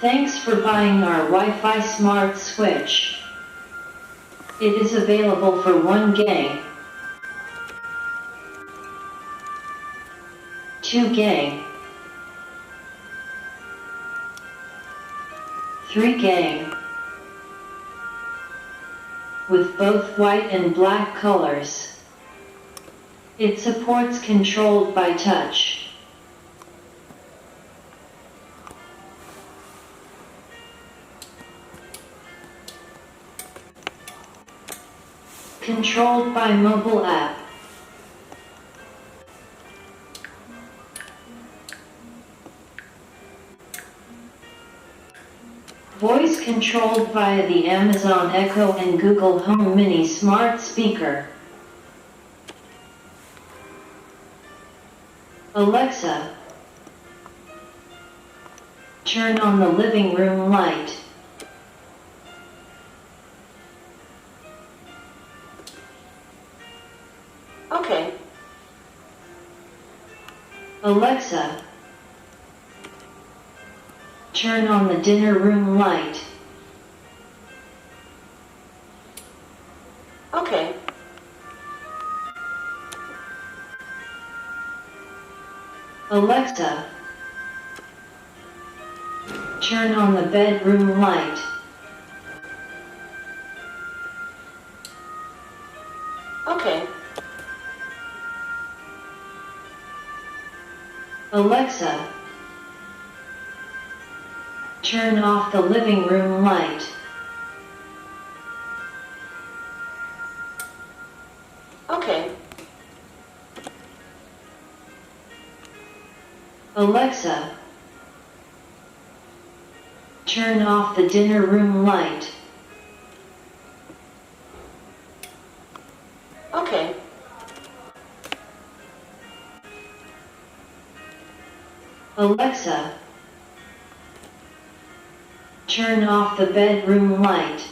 Thanks for buying our Wi-Fi smart switch. It is available for 1 gang, 2 gang, 3 gang, with both white and black colors. It supports controlled by touch. Controlled by mobile app. Voice controlled via the Amazon Echo and Google Home Mini smart speaker. Alexa, turn on the living room light. Okay. Alexa, turn on the dinner room light. Okay. Alexa, turn on the bedroom light. Okay. Alexa, turn off the living room light. Okay. Alexa, turn off the dinner room light. Okay. Alexa, turn off the bedroom light.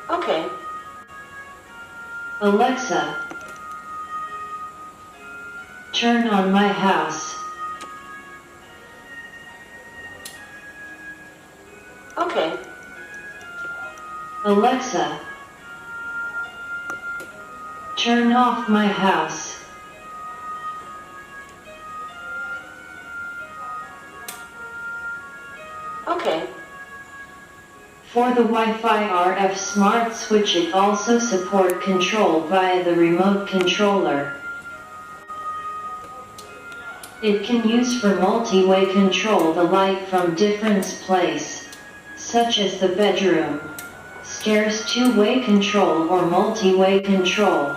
Okay. Alexa, turn on my house. Okay. Alexa, turn off my house. Okay. For the Wi-Fi RF smart switch, it also support control via the remote controller. It can use for multi-way control the light from different place, such as the bedroom, stairs two-way control or multi-way control.